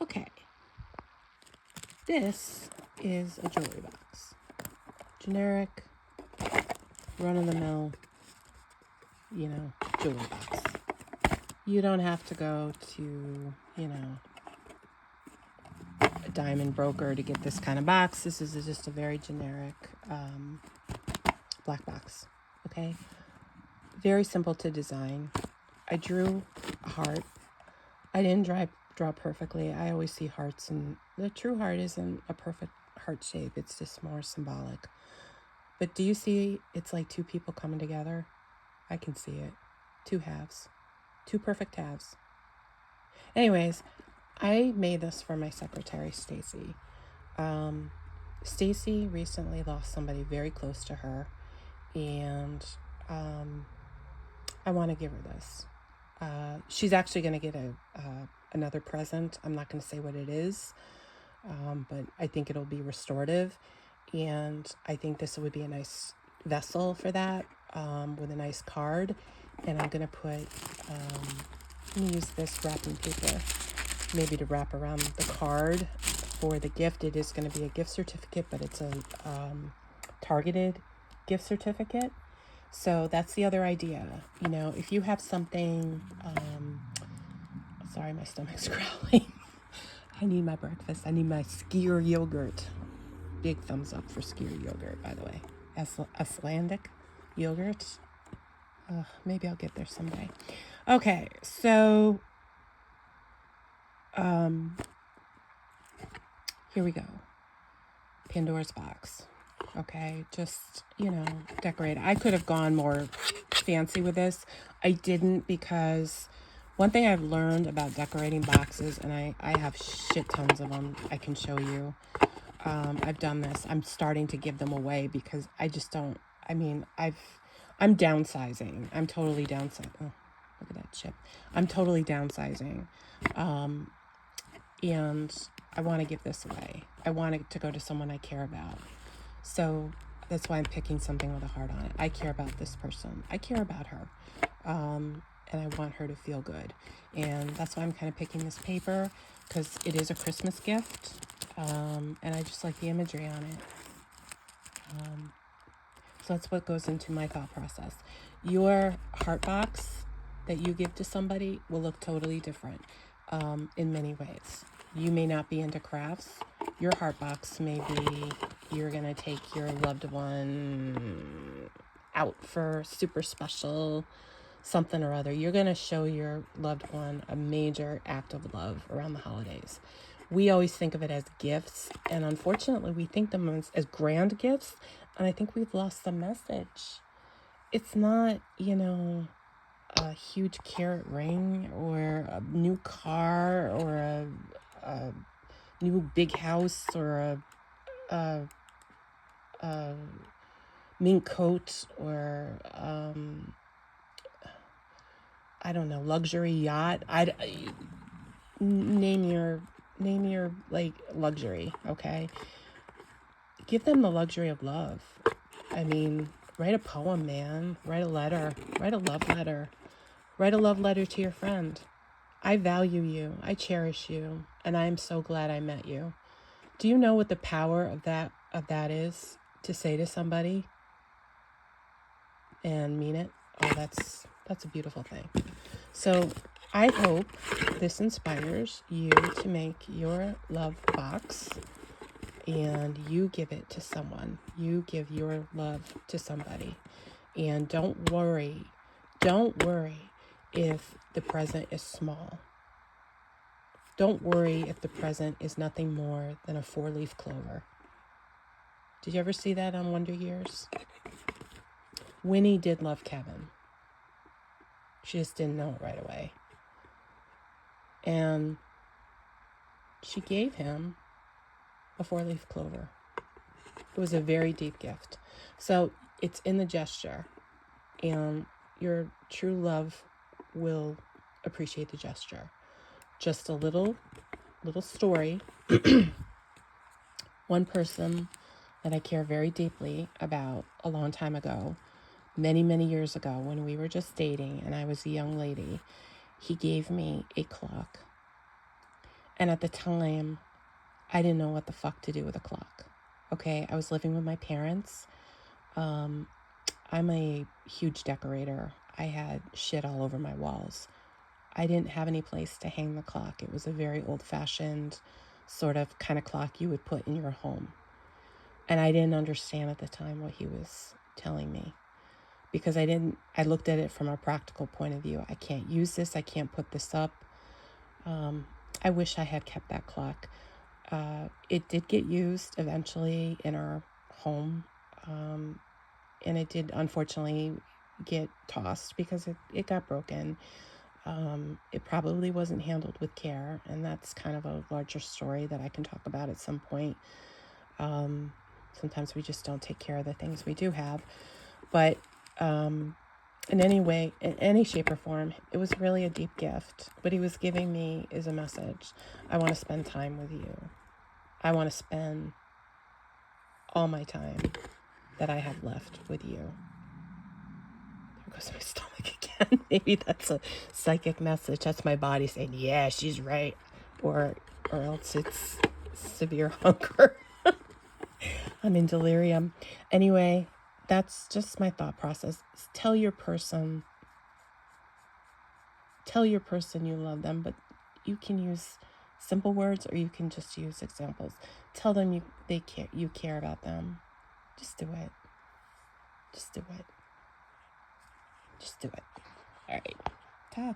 Okay, this is a jewelry box. Generic, run-of-the-mill, jewelry box. You don't have to go to, a diamond broker to get this kind of box. This is just a very generic black box, okay? Very simple to design. I drew a heart. I didn't draw perfectly. I always see hearts, and the true heart isn't a perfect heart shape. It's just more symbolic. But do you see it's like two people coming together? I can see it. Two halves. Two perfect halves. Anyways, I made this for my secretary, Stacy. Stacy recently lost somebody very close to her, and I want to give her this. She's actually going to get another present. I'm not going to say what it is, but I think it'll be restorative, and I think this would be a nice vessel for that, with a nice card. And I'm going to put, I'm going to use this wrapping paper maybe to wrap around the card for the gift. It is going to be a gift certificate, but it's a targeted gift certificate. So that's the other idea. If you have something, sorry, my stomach's growling. I need my breakfast. I need my skyr yogurt. Big thumbs up for skyr yogurt, by the way. Icelandic yogurt. Maybe I'll get there someday. Okay, so here we go. Pandora's box. Okay, just, decorate. I could have gone more fancy with this. I didn't, because one thing I've learned about decorating boxes, and I have shit tons of them I can show you. I've done this. I'm starting to give them away because I just don't, I'm downsizing. I'm totally downsizing. Oh, look at that chip. I'm totally downsizing. And I want to give this away. I want it to go to someone I care about. So that's why I'm picking something with a heart on it. I care about this person. I care about her. And I want her to feel good. And that's why I'm kind of picking this paper, because it is a Christmas gift. And I just like the imagery on it. So that's what goes into my thought process. Your heart box that you give to somebody will look totally different in many ways. You may not be into crafts. Your heart box may be you're going to take your loved one out for super special something or other. You're going to show your loved one a major act of love around the holidays. We always think of it as gifts, and unfortunately we think them as grand gifts, and I think we've lost the message. It's not, a huge carrot ring or a new car or a new big house or a mink coat or I don't know, luxury yacht. Name your like luxury, okay? Give them the luxury of love. Write a poem, man. Write a letter. Write a love letter. Write a love letter to your friend. I value you. I cherish you, and I am so glad I met you. Do you know what the power of that is to say to somebody and mean it? Oh, that's a beautiful thing. So I hope this inspires you to make your love box and you give it to someone. You give your love to somebody. And don't worry if the present is small. Don't worry if the present is nothing more than a 4-leaf clover. Did you ever see that on Wonder Years? Winnie did love Kevin. She just didn't know it right away. And she gave him a 4-leaf clover. It was a very deep gift. So it's in the gesture, and your true love will appreciate the gesture. Just a little story. One person that I care very deeply about a long time ago, many, many years ago, when we were just dating and I was a young lady, he gave me a clock. And at the time, I didn't know what the fuck to do with a clock. Okay, I was living with my parents. I'm a huge decorator. I had shit all over my walls. I didn't have any place to hang the clock. It was a very old-fashioned sort of kind of clock you would put in your home. And I didn't understand at the time what he was telling me, because I looked at it from a practical point of view. I can't use this. I can't put this up. I wish I had kept that clock. It did get used eventually in our home. And it did unfortunately get tossed because it got broken. It probably wasn't handled with care, and that's kind of a larger story that I can talk about at some point. Sometimes we just don't take care of the things we do have. But in any way, in any shape or form, it was really a deep gift. What he was giving me is a message. I want to spend time with you. I want to spend all my time that I have left with you. There goes my stomach again. Maybe that's a psychic message. That's my body saying, yeah, she's right. Or else it's severe hunger. I'm in delirium. Anyway, that's just my thought process. Tell your person you love them, but you can use simple words or you can just use examples. Tell them you care about them. Just do it. Just do it. Just do it. All right. Ta.